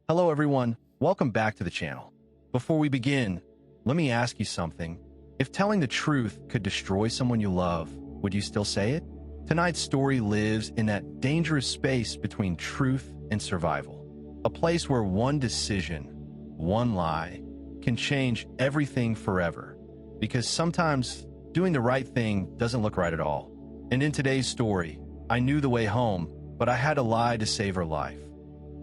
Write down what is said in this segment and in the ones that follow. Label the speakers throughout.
Speaker 1: Hello everyone, welcome back to the channel. Before we begin, let me ask you something. If telling the truth could destroy someone you love, would you still say it? Tonight's story lives in that dangerous space between truth and survival. A place where one decision, one lie, can change everything forever. Because sometimes doing the right thing doesn't look right at all. And in today's story, I knew the way home, but I had to lie to save her life.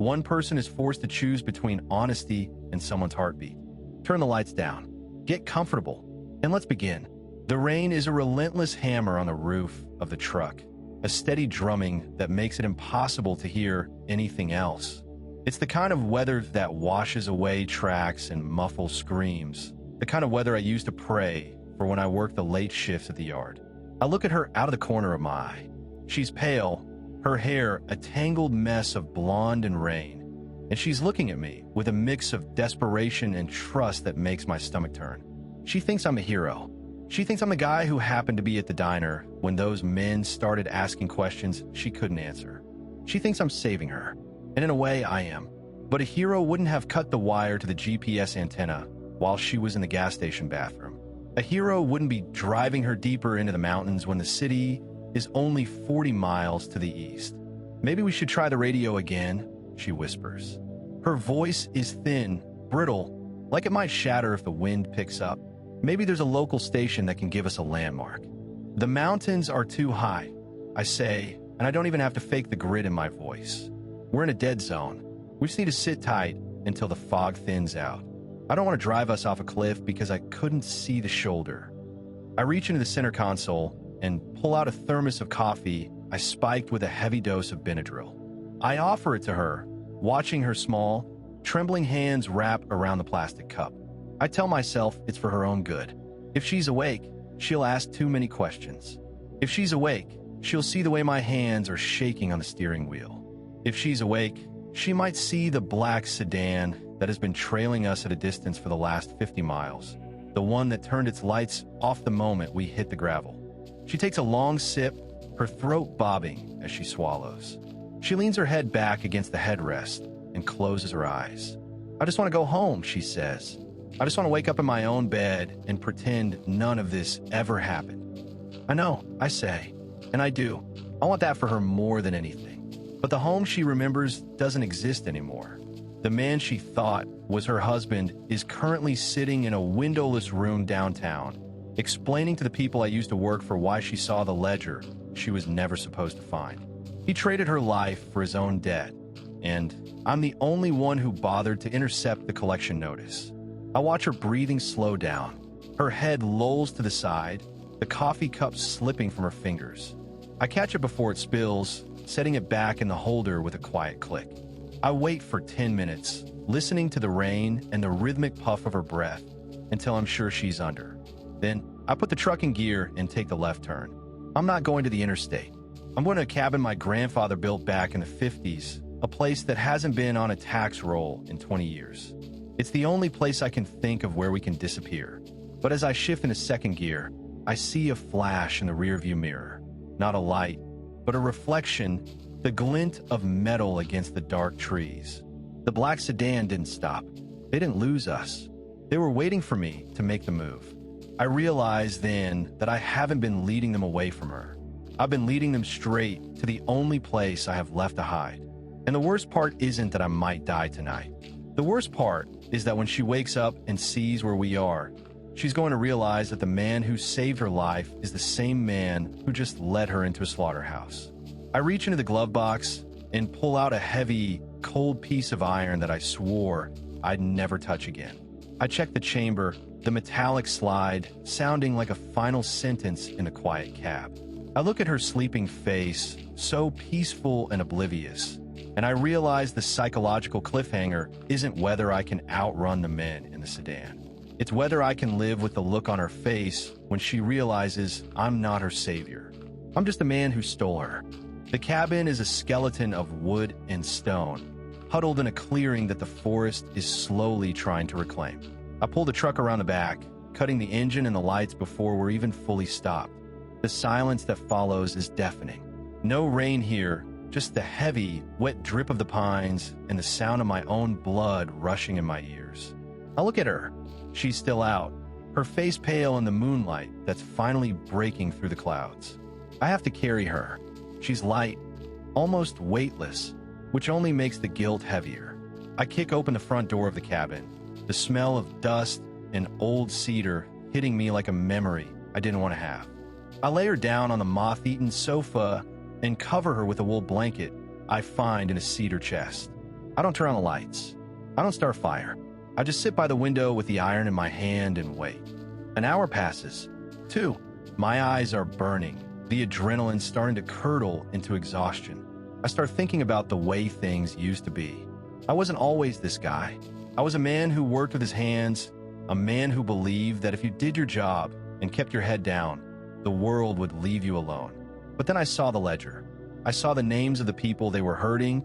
Speaker 1: One person is forced to choose between honesty and someone's heartbeat. Turn the lights down, get comfortable, and let's begin. The rain is a relentless hammer on the roof of the truck, a steady drumming that makes it impossible to hear anything else. It's the kind of weather that washes away tracks and muffles screams, the kind of weather I used to pray for when I worked the late shifts at the yard. I look at her out of the corner of my eye. She's pale, her hair a tangled mess of blonde and rain, and she's looking at me with a mix of desperation and trust that makes my stomach turn. She thinks I'm a hero. She thinks I'm the guy who happened to be at the diner when those men started asking questions she couldn't answer. She thinks I'm saving her, and in a way I am. But a hero wouldn't have cut the wire to the GPS antenna while she was in the gas station bathroom. A hero wouldn't be driving her deeper into the mountains when the city is only 40 miles to the east. Maybe we should try the radio again, she whispers. Her voice is thin, brittle, like it might shatter if the wind picks up. Maybe there's a local station that can give us a landmark. The mountains are too high, I say, and I don't even have to fake the grit in my voice. We're in a dead zone. We just need to sit tight until the fog thins out. I don't want to drive us off a cliff because I couldn't see the shoulder. I reach into the center console and pull out a thermos of coffee I spiked with a heavy dose of Benadryl. I offer it to her, watching her small, trembling hands wrap around the plastic cup. I tell myself it's for her own good. If she's awake, she'll ask too many questions. If she's awake, she'll see the way my hands are shaking on the steering wheel. If she's awake, she might see the black sedan that has been trailing us at a distance for the last 50 miles, the one that turned its lights off the moment we hit the gravel. She takes a long sip, her throat bobbing as she swallows. She leans her head back against the headrest and closes her eyes. I just want to go home, she says. I just want to wake up in my own bed and pretend none of this ever happened. I know, I say, and I do. I want that for her more than anything. But the home she remembers doesn't exist anymore. The man she thought was her husband is currently sitting in a windowless room downtown, explaining to the people I used to work for why she saw the ledger she was never supposed to find. He traded her life for his own debt, and I'm the only one who bothered to intercept the collection notice. I watch her breathing slow down. Her head lolls to the side, the coffee cup slipping from her fingers. I catch it before it spills, setting it back in the holder with a quiet click. I wait for 10 minutes, listening to the rain and the rhythmic puff of her breath until I'm sure she's under. Then, I put the truck in gear and take the left turn. I'm not going to the interstate. I'm going to a cabin my grandfather built back in the 50s, a place that hasn't been on a tax roll in 20 years. It's the only place I can think of where we can disappear. But as I shift into second gear, I see a flash in the rearview mirror. Not a light, but a reflection, the glint of metal against the dark trees. The black sedan didn't stop. They didn't lose us. They were waiting for me to make the move. I realized then that I haven't been leading them away from her. I've been leading them straight to the only place I have left to hide. And the worst part isn't that I might die tonight. The worst part is that when she wakes up and sees where we are, she's going to realize that the man who saved her life is the same man who just led her into a slaughterhouse. I reach into the glove box and pull out a heavy, cold piece of iron that I swore I'd never touch again. I check the chamber, the metallic slide sounding like a final sentence in the quiet cab. I look at her sleeping face, so peaceful and oblivious, and I realize the psychological cliffhanger isn't whether I can outrun the men in the sedan. It's whether I can live with the look on her face when she realizes I'm not her savior. I'm just a man who stole her. The cabin is a skeleton of wood and stone, huddled in a clearing that the forest is slowly trying to reclaim. I pull the truck around the back, cutting the engine and the lights before we're even fully stopped. The silence that follows is deafening. No rain here, just the heavy, wet drip of the pines and the sound of my own blood rushing in my ears. I look at her. She's still out, her face pale in the moonlight that's finally breaking through the clouds. I have to carry her. She's light, almost weightless, which only makes the guilt heavier. I kick open the front door of the cabin, the smell of dust and old cedar hitting me like a memory I didn't want to have. I lay her down on the moth-eaten sofa and cover her with a wool blanket I find in a cedar chest. I don't turn on the lights. I don't start a fire. I just sit by the window with the iron in my hand and wait. An hour passes. 2. My eyes are burning, the adrenaline starting to curdle into exhaustion. I start thinking about the way things used to be. I wasn't always this guy. I was a man who worked with his hands, a man who believed that if you did your job and kept your head down, the world would leave you alone. But then I saw the ledger. I saw the names of the people they were hurting,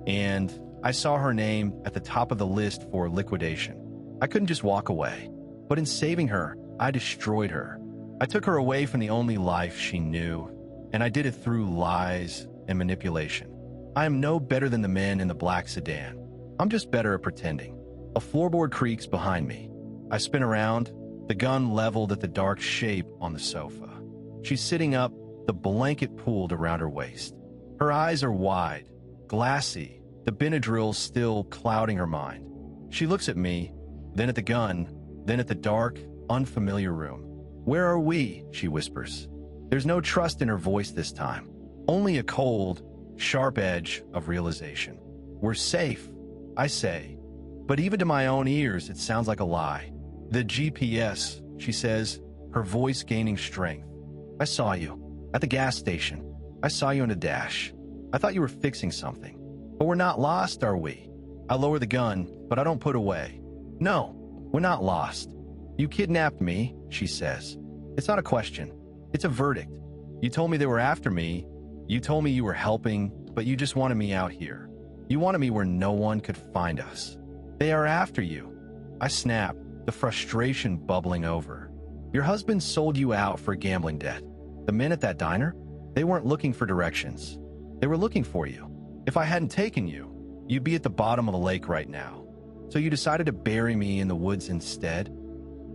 Speaker 1: and I saw her name at the top of the list for liquidation. I couldn't just walk away, but in saving her, I destroyed her. I took her away from the only life she knew, and I did it through lies and manipulation. I am no better than the men in the black sedan. I'm just better at pretending. A floorboard creaks behind me. I spin around, the gun leveled at the dark shape on the sofa. She's sitting up, the blanket pulled around her waist. Her eyes are wide, glassy, the Benadryl still clouding her mind. She looks at me, then at the gun, then at the dark, unfamiliar room. "Where are we?" she whispers. There's no trust in her voice this time, only a cold, sharp edge of realization. "We're safe," I say, but even to my own ears, it sounds like a lie. "The GPS," she says, her voice gaining strength. "I saw you at the gas station. I saw you in a dash. I thought you were fixing something. But we're not lost, are we?" I lower the gun, but I don't put away. "No, we're not lost. You kidnapped me," she says. "It's not a question. It's a verdict. You told me they were after me. You told me you were helping, but you just wanted me out here. You wanted me where no one could find us. They are after you." I snap, the frustration bubbling over. "Your husband sold you out for a gambling debt. The men at that diner, they weren't looking for directions. They were looking for you. If I hadn't taken you, you'd be at the bottom of the lake right now. So you decided to bury me in the woods instead."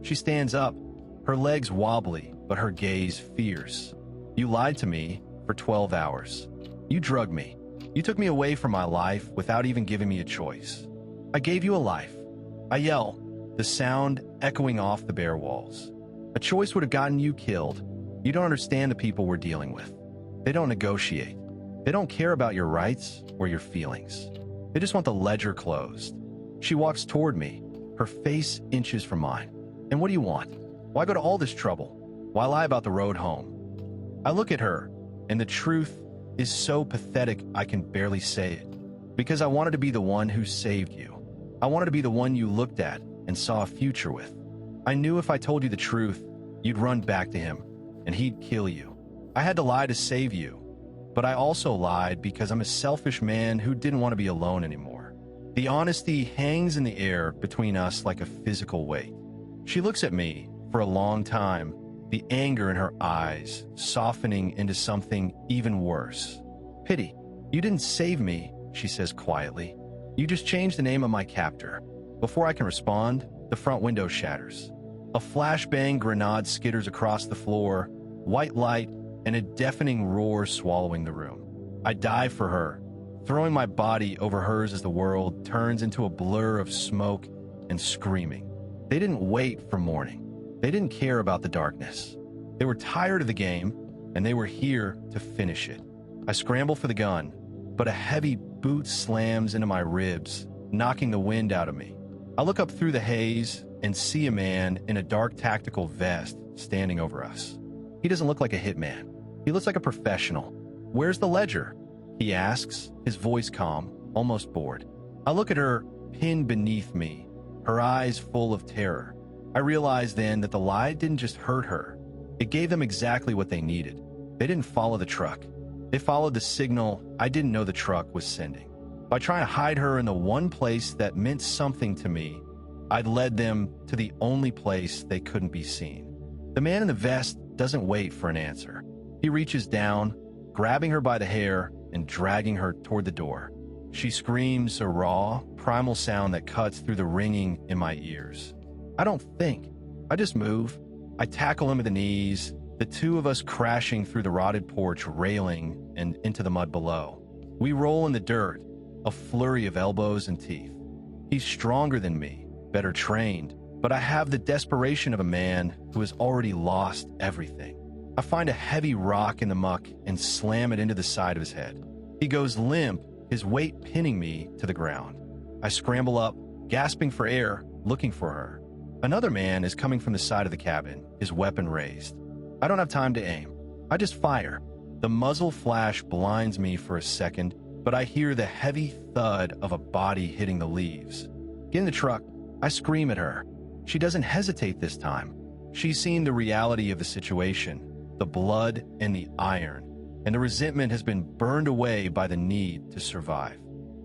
Speaker 1: She stands up, her legs wobbly, but her gaze fierce. "You lied to me for 12 hours. You drugged me. You took me away from my life without even giving me a choice. I gave you a life." I yell, the sound echoing off the bare walls. "A choice would have gotten you killed. You don't understand the people we're dealing with. They don't negotiate. They don't care about your rights or your feelings. They just want the ledger closed." She walks toward me, her face inches from mine. "And what do you want? Why go to all this trouble? Why lie about the road home?" I look at her, and the truth is so pathetic I can barely say it. "Because I wanted to be the one who saved you. I wanted to be the one you looked at and saw a future with. I knew if I told you the truth, you'd run back to him, and he'd kill you. I had to lie to save you, but I also lied because I'm a selfish man who didn't want to be alone anymore." The honesty hangs in the air between us like a physical weight. She looks at me for a long time, the anger in her eyes softening into something even worse. "Pity. You didn't save me," she says quietly. "You just changed the name of my captor." Before I can respond, the front window shatters. A flashbang grenade skitters across the floor, white light and a deafening roar swallowing the room. I dive for her, throwing my body over hers as the world turns into a blur of smoke and screaming. They didn't wait for morning. They didn't care about the darkness. They were tired of the game, and they were here to finish it. I scramble for the gun, but a heavy boot slams into my ribs, knocking the wind out of me. I look up through the haze and see a man in a dark tactical vest standing over us. He doesn't look like a hitman. He looks like a professional. "Where's the ledger?" he asks, his voice calm, almost bored. I look at her, pinned beneath me, her eyes full of terror. I realize then that the lie didn't just hurt her. It gave them exactly what they needed. They didn't follow the truck. They followed the signal I didn't know the truck was sending. By trying to hide her in the one place that meant something to me, I'd led them to the only place they couldn't be seen. The man in the vest doesn't wait for an answer. He reaches down, grabbing her by the hair, and dragging her toward the door. She screams a raw, primal sound that cuts through the ringing in my ears. I don't think. I just move. I tackle him at the knees, the two of us crashing through the rotted porch railing and into the mud below. We roll in the dirt, a flurry of elbows and teeth. He's stronger than me, better trained, but I have the desperation of a man who has already lost everything. I find a heavy rock in the muck and slam it into the side of his head. He goes limp, his weight pinning me to the ground. I scramble up, gasping for air, looking for her. Another man is coming from the side of the cabin, his weapon raised. I don't have time to aim. I just fire. The muzzle flash blinds me for a second, but I hear the heavy thud of a body hitting the leaves. Get in the truck. I scream at her. She doesn't hesitate this time. She's seen the reality of the situation, the blood and the iron, and the resentment has been burned away by the need to survive.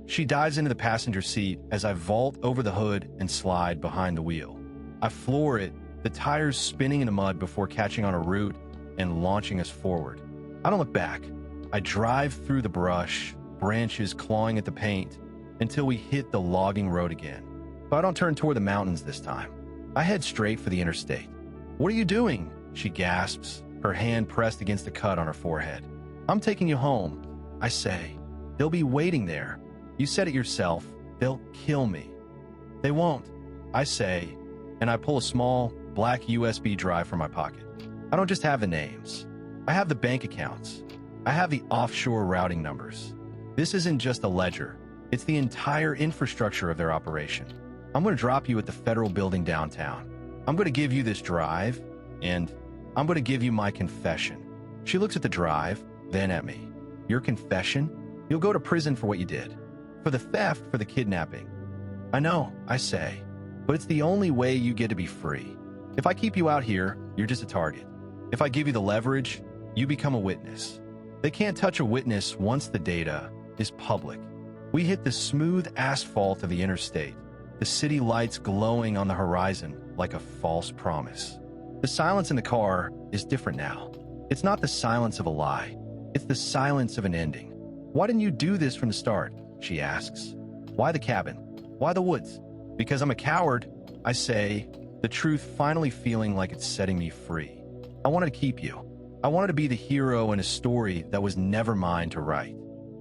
Speaker 1: She dives into the passenger seat as I vault over the hood and slide behind the wheel. I floor it, the tires spinning in the mud before catching on a root and launching us forward. I don't look back. I drive through the brush, branches clawing at the paint, until we hit the logging road again. But I don't turn toward the mountains this time. I head straight for the interstate. "What are you doing?" she gasps, her hand pressed against the cut on her forehead. "I'm taking you home," I say. "They'll be waiting there. You said it yourself. They'll kill me." "They won't," I say, and I pull a small, black USB drive from my pocket. I don't just have the names. I have the bank accounts. I have the offshore routing numbers. This isn't just a ledger. It's the entire infrastructure of their operation. I'm going to drop you at the federal building downtown. I'm going to give you this drive, and I'm going to give you my confession. She looks at the drive, then at me. "Your confession? You'll go to prison for what you did. For the theft, for the kidnapping." "I know," I say, "but it's the only way you get to be free. If I keep you out here, you're just a target. If I give you the leverage, you become a witness. They can't touch a witness once the data is public." We hit the smooth asphalt of the interstate, the city lights glowing on the horizon like a false promise. The silence in the car is different now. It's not the silence of a lie. It's the silence of an ending. "Why didn't you do this from the start?" she asks. "Why the cabin? Why the woods?" "Because I'm a coward," I say, the truth finally feeling like it's setting me free. "I wanted to keep you. I wanted to be the hero in a story that was never mine to write.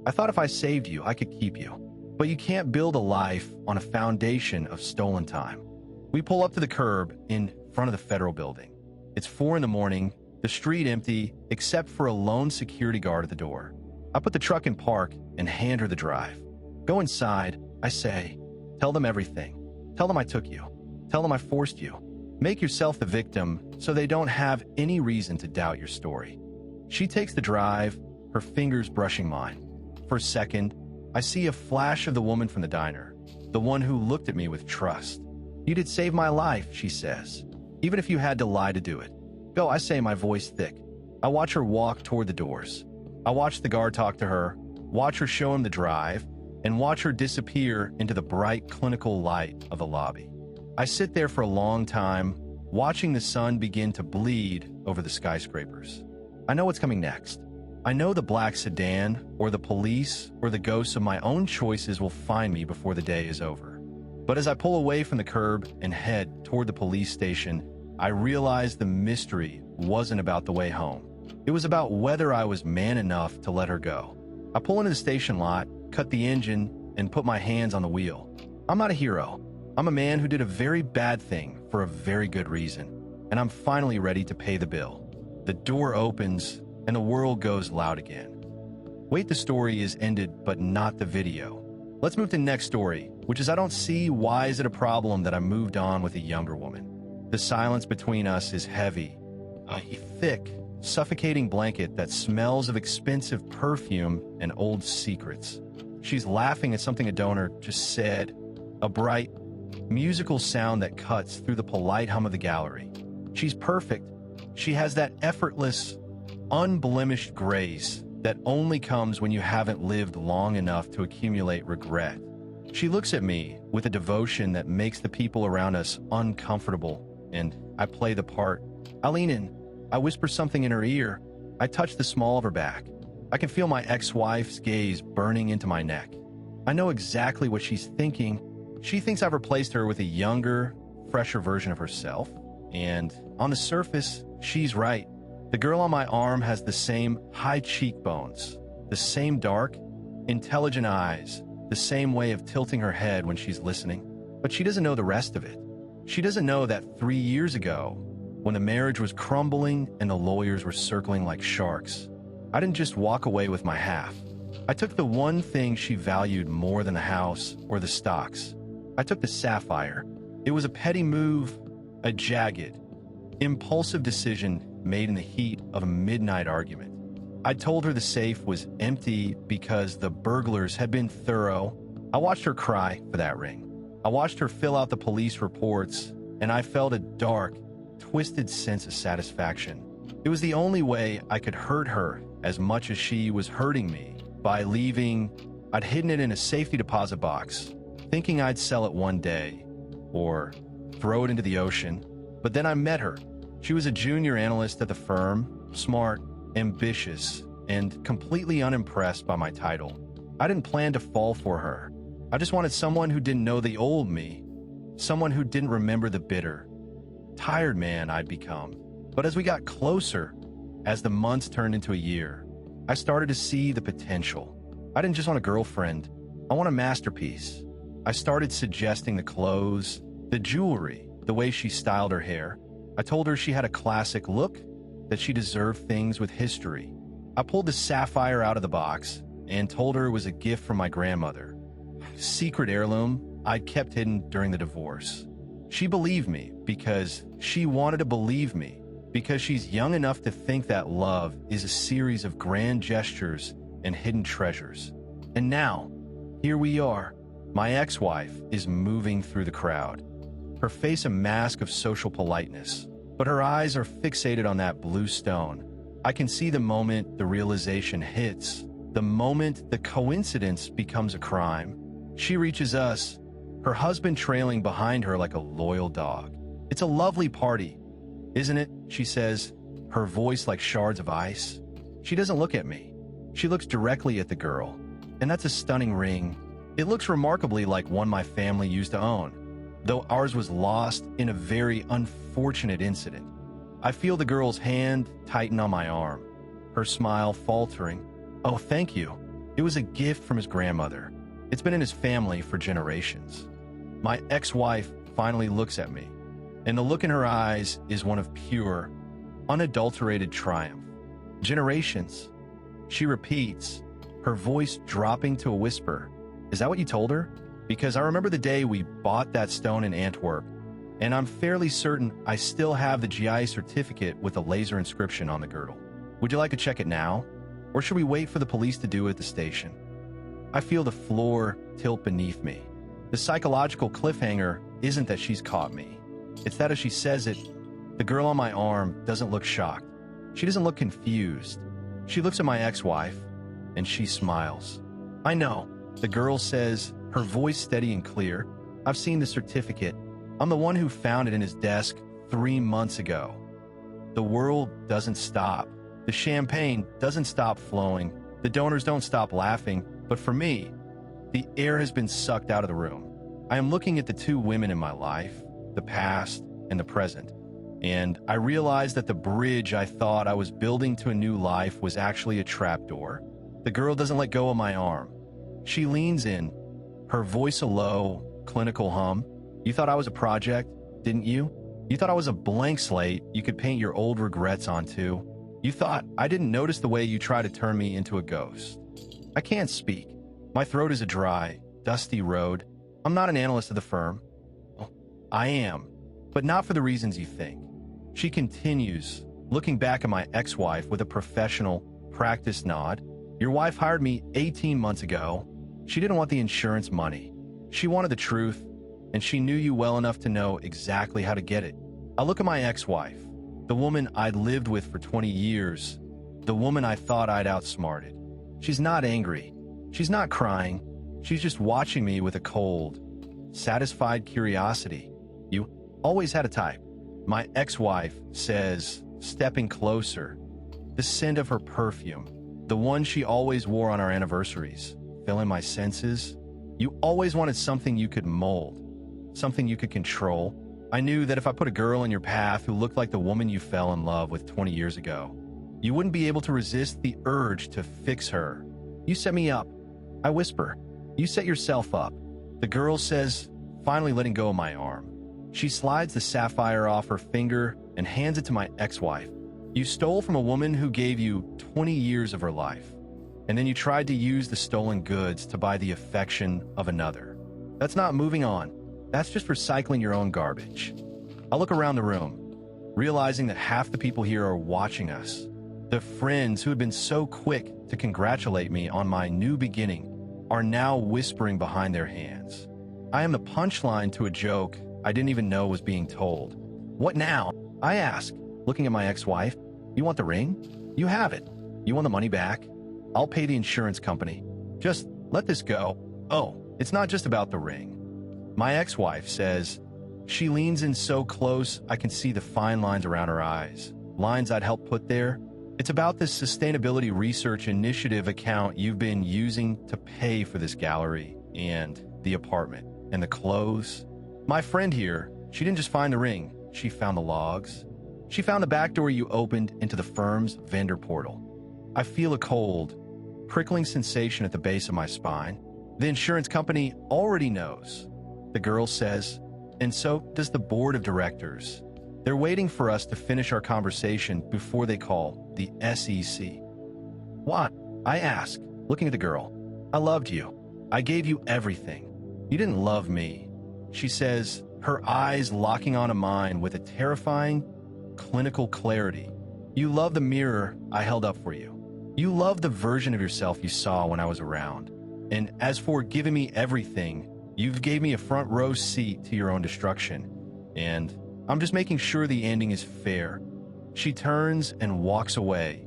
Speaker 1: I thought if I saved you, I could keep you. But you can't build a life on a foundation of stolen time." We pull up to the curb in front of the federal building. It's 4 a.m, the street empty except for a lone security guard at the door. I put the truck in park and hand her the drive. "Go inside," I say. "Tell them everything. Tell them I took you. Tell them I forced you. Make yourself the victim so they don't have any reason to doubt your story." She takes the drive, her fingers brushing mine. For a second, I see a flash of the woman from the diner, the one who looked at me with trust. "You did save my life," she says, "even if you had to lie to do it." "Go," I say, my voice thick. I watch her walk toward the doors. I watch the guard talk to her, watch her show him the drive, and watch her disappear into the bright clinical light of the lobby. I sit there for a long time, watching the sun begin to bleed over the skyscrapers. I know what's coming next. I know the black sedan, or the police, or the ghosts of my own choices will find me before the day is over. But as I pull away from the curb and head toward the police station, I realize the mystery wasn't about the way home. It was about whether I was man enough to let her go. I pull into the station lot, cut the engine, and put my hands on the wheel. I'm not a hero. I'm a man who did a very bad thing for a very good reason, and I'm finally ready to pay the bill. The door opens, and the world goes loud again. Wait, the story is ended, but not the video. Let's move to the next story, which is I don't see why is it a problem that I moved on with a younger woman. The silence between us is heavy, a thick, suffocating blanket that smells of expensive perfume and old secrets. She's laughing at something a donor just said, a bright, musical sound that cuts through the polite hum of the gallery. She's perfect. She has that effortless, unblemished grace that only comes when you haven't lived long enough to accumulate regret. She looks at me with a devotion that makes the people around us uncomfortable, and I play the part. I lean in. I whisper something in her ear. I touch the small of her back. I can feel my ex-wife's gaze burning into my neck. I know exactly what she's thinking. She thinks I've replaced her with a younger, fresher version of herself. And on the surface, she's right. The girl on my arm has the same high cheekbones, the same dark, intelligent eyes, the same way of tilting her head when she's listening. But she doesn't know the rest of it. She doesn't know that 3 years ago, when the marriage was crumbling and the lawyers were circling like sharks, I didn't just walk away with my half. I took the one thing she valued more than the house or the stocks. I took the sapphire. It was a petty move, a jagged, impulsive decision made in the heat of a midnight argument. I told her the safe was empty because the burglars had been thorough. I watched her cry for that ring. I watched her fill out the police reports, and I felt a dark, twisted sense of satisfaction. It was the only way I could hurt her as much as she was hurting me by leaving. I'd hidden it in a safety deposit box, thinking I'd sell it one day or throw it into the ocean. But then I met her. She was a junior analyst at the firm, smart, ambitious, and completely unimpressed by my title. I didn't plan to fall for her. I just wanted someone who didn't know the old me, someone who didn't remember the bitter, tired man I'd become. But as we got closer, as the months turned into a year, I started to see the potential. I didn't just want a girlfriend. I want a masterpiece. I started suggesting the clothes, the jewelry, the way she styled her hair. I told her she had a classic look, that she deserved things with history. I pulled the sapphire out of the box and told her it was a gift from my grandmother. Secret heirloom I'd kept hidden during the divorce. She believed me because she wanted to believe me, because she's young enough to think that love is a series of grand gestures and hidden treasures. And now, here we are. My ex-wife is moving through the crowd. Her face a mask of social politeness, but her eyes are fixated on that blue stone. I can see the moment the realization hits, the moment the coincidence becomes a crime. She reaches us, her husband trailing behind her like a loyal dog. It's a lovely party, isn't it? She says, her voice like shards of ice. She doesn't look at me. She looks directly at the girl, and that's a stunning ring. It looks remarkably like one my family used to own, though ours was lost in a very unfortunate incident. I feel the girl's hand tighten on my arm, her smile faltering. Oh, thank you. It was a gift from his grandmother. It's been in his family for generations. My ex-wife finally looks at me, and the look in her eyes is one of pure, unadulterated triumph. Generations. She repeats, her voice dropping to a whisper. Is that what you told her? Because I remember the day we bought that stone in Antwerp, and I'm fairly certain I still have the GI certificate with a laser inscription on the girdle. Would you like to check it now? Or should we wait for the police to do it at the station? I feel the floor tilt beneath me. The psychological cliffhanger isn't that she's caught me. It's that as she says it, the girl on my arm doesn't look shocked. She doesn't look confused. She looks at my ex-wife, and she smiles. I know, the girl says, her voice steady and clear. I've seen the certificate. I'm the one who found it in his desk 3 months ago. The world doesn't stop. The champagne doesn't stop flowing. The donors don't stop laughing. But for me, the air has been sucked out of the room. I am looking at the two women in my life, the past and the present, and I realize that the bridge I thought I was building to a new life was actually a trapdoor. The girl doesn't let go of my arm. She leans in, her voice a low, clinical hum. You thought I was a project, didn't you? You thought I was a blank slate you could paint your old regrets onto. You thought I didn't notice the way you tried to turn me into a ghost. I can't speak. My throat is a dry, dusty road. I'm not an analyst of the firm. Well, I am, but not for the reasons you think. She continues, looking back at my ex-wife with a professional, practiced nod. Your wife hired me 18 months ago. She didn't want the insurance money. She wanted the truth, and she knew you well enough to know exactly how to get it. I look at my ex-wife, the woman I'd lived with for 20 years, the woman I thought I'd outsmarted. She's not angry. She's not crying. She's just watching me with a cold, satisfied curiosity. You always had a type. My ex-wife says, stepping closer, the scent of her perfume, The one she always wore on our anniversaries. Fill in my senses. You always wanted something you could mold, something you could control. I knew that if I put a girl in your path who looked like the woman you fell in love with 20 years ago, you wouldn't be able to resist the urge to fix her. You set me up. I whisper. You set yourself up. The girl says, finally letting go of my arm. She slides the sapphire off her finger and hands it to my ex-wife. You stole from a woman who gave you 20 years of her life, and then you tried to use the stolen goods to buy the affection of another. That's not moving on. That's just recycling your own garbage. I look around the room, realizing that half the people here are watching us. The friends who had been so quick to congratulate me on my new beginning are now whispering behind their hands. I am the punchline to a joke I didn't even know was being told. What now? I ask, looking at my ex-wife. You want the ring? You have it. You want the money back? I'll pay the insurance company. Just let this go. Oh, it's not just about the ring. My ex-wife says. She leans in so close I can see the fine lines around her eyes. Lines I'd helped put there. It's about this sustainability research initiative account you've been using to pay for this gallery and the apartment and the clothes. My friend here, she didn't just find the ring, she found the logs. She found the back door you opened into the firm's vendor portal. I feel a cold, prickling sensation at the base of my spine. The insurance company already knows. The girl says, and so does the board of directors. They're waiting for us to finish our conversation before they call the SEC. What? I ask, looking at the girl. I loved you. I gave you everything. You didn't love me. She says, her eyes locking onto mine with a terrifying, clinical clarity. You love the mirror I held up for you. You love the version of yourself you saw when I was around. And as for giving me everything, you've gave me a front row seat to your own destruction. And I'm just making sure the ending is fair. She turns and walks away,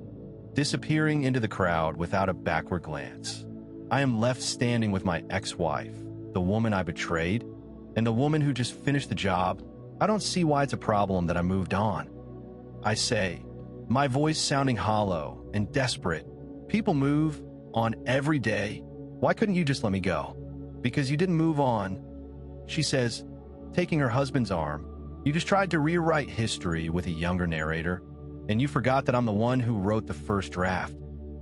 Speaker 1: disappearing into the crowd without a backward glance. I am left standing with my ex-wife, the woman I betrayed, and the woman who just finished the job. I don't see why it's a problem that I moved on. I say, my voice sounding hollow and desperate. People move on every day. Why couldn't you just let me go? Because you didn't move on. She says, taking her husband's arm, you just tried to rewrite history with a younger narrator, and you forgot that I'm the one who wrote the first draft.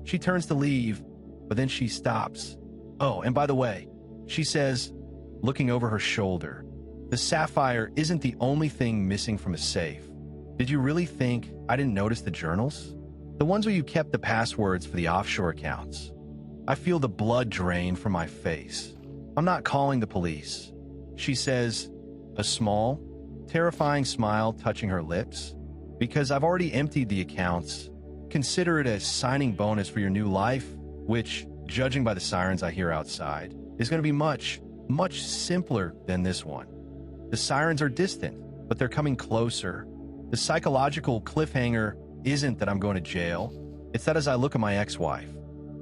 Speaker 1: She turns to leave, but then she stops. Oh, and by the way, she says, looking over her shoulder, the sapphire isn't the only thing missing from a safe. Did you really think I didn't notice the journals? The ones where you kept the passwords for the offshore accounts. I feel the blood drain from my face. I'm not calling the police. She says, a small, terrifying smile touching her lips. Because I've already emptied the accounts. Consider it a signing bonus for your new life, which, judging by the sirens I hear outside, is going to be much, much simpler than this one. The sirens are distant, but they're coming closer. The psychological cliffhanger isn't that I'm going to jail. It's that as I look at my ex-wife,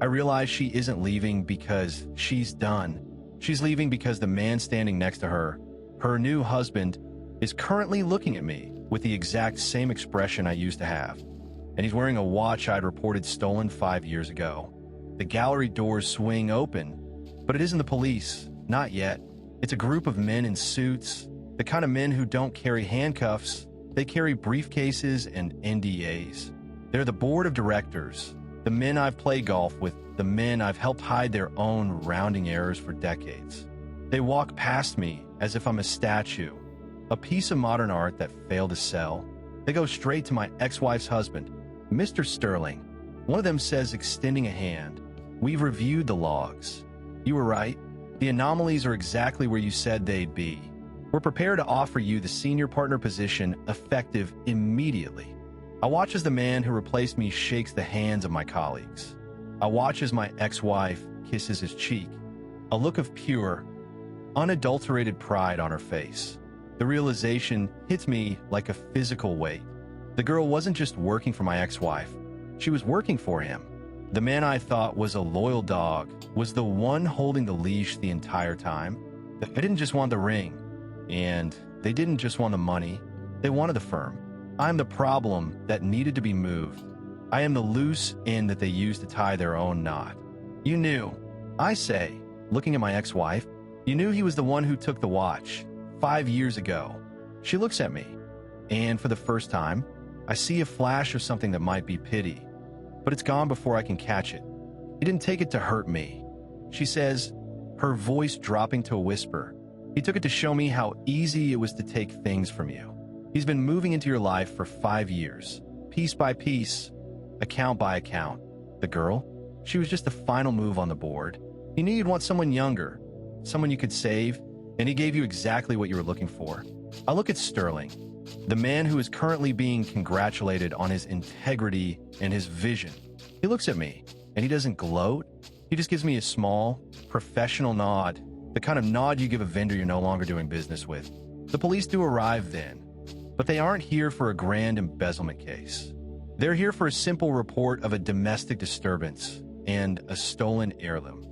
Speaker 1: I realize she isn't leaving because she's done. She's leaving because the man standing next to her, her new husband, is currently looking at me with the exact same expression I used to have. And he's wearing a watch I'd reported stolen 5 years ago. The gallery doors swing open, but it isn't the police, not yet. It's a group of men in suits, the kind of men who don't carry handcuffs. They carry briefcases and NDAs. They're the board of directors, the men I've played golf with, the men I've helped hide their own rounding errors for decades. They walk past me as if I'm a statue, a piece of modern art that failed to sell. They go straight to my ex-wife's husband, Mr. Sterling. One of them says, extending a hand, we've reviewed the logs. You were right. The anomalies are exactly where you said they'd be. We're prepared to offer you the senior partner position effective immediately. I watch as the man who replaced me shakes the hands of my colleagues. I watch as my ex-wife kisses his cheek, a look of pure, unadulterated pride on her face. The realization hits me like a physical weight. The girl wasn't just working for my ex-wife. She was working for him. The man I thought was a loyal dog was the one holding the leash the entire time. They didn't just want the ring, and they didn't just want the money. They wanted the firm. I'm the problem that needed to be moved. I am the loose end that they use to tie their own knot. You knew, I say, looking at my ex-wife, you knew he was the one who took the watch 5 years ago. She looks at me, and for the first time, I see a flash of something that might be pity, but it's gone before I can catch it. He didn't take it to hurt me. She says, her voice dropping to a whisper. He took it to show me how easy it was to take things from you. He's been moving into your life for 5 years, piece by piece, account by account. The girl, she was just the final move on the board. He knew you'd want someone younger, someone you could save, and he gave you exactly what you were looking for. I look at Sterling, the man who is currently being congratulated on his integrity and his vision. He looks at me, and he doesn't gloat. He just gives me a small, professional nod, the kind of nod you give a vendor you're no longer doing business with. The police do arrive then, but they aren't here for a grand embezzlement case. They're here for a simple report of a domestic disturbance and a stolen heirloom.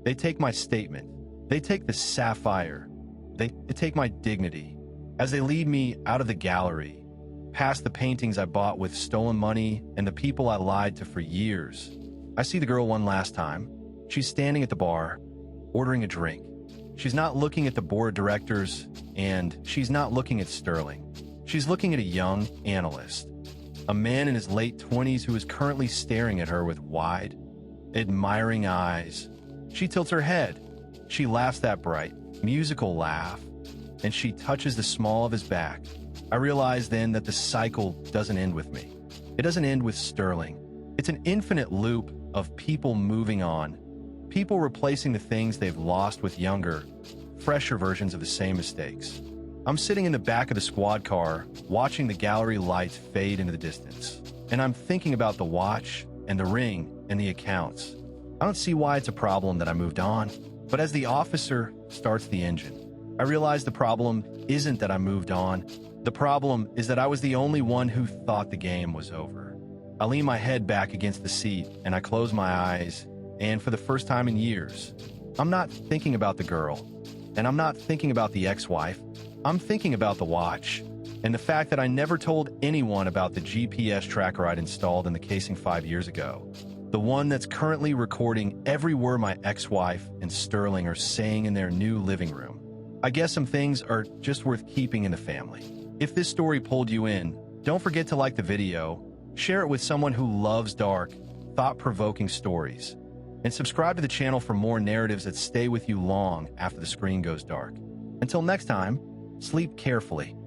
Speaker 1: They take my statement. They take the sapphire. They take my dignity. As they lead me out of the gallery, past the paintings I bought with stolen money and the people I lied to for years, I see the girl one last time. She's standing at the bar, ordering a drink. She's not looking at the board of directors, and she's not looking at Sterling. She's looking at a young analyst, a man in his late 20s who is currently staring at her with wide, admiring eyes. She tilts her head. She laughs that bright, musical laugh, and she touches the small of his back. I realize then that the cycle doesn't end with me. It doesn't end with Sterling. It's an infinite loop of people moving on, people replacing the things they've lost with younger, fresher versions of the same mistakes. I'm sitting in the back of the squad car, watching the gallery lights fade into the distance, and I'm thinking about the watch and the ring and the accounts. I don't see why it's a problem that I moved on, but as the officer starts the engine, I realize the problem isn't that I moved on. The problem is that I was the only one who thought the game was over. I lean my head back against the seat and I close my eyes, and for the first time in years, I'm not thinking about the girl, and I'm not thinking about the ex-wife. I'm thinking about the watch, and the fact that I never told anyone about the GPS tracker I'd installed in the casing 5 years ago. The one that's currently recording every word my ex-wife and Sterling are saying in their new living room. I guess some things are just worth keeping in the family. If this story pulled you in, don't forget to like the video, share it with someone who loves dark, thought-provoking stories, and subscribe to the channel for more narratives that stay with you long after the screen goes dark. Until next time, sleep carefully.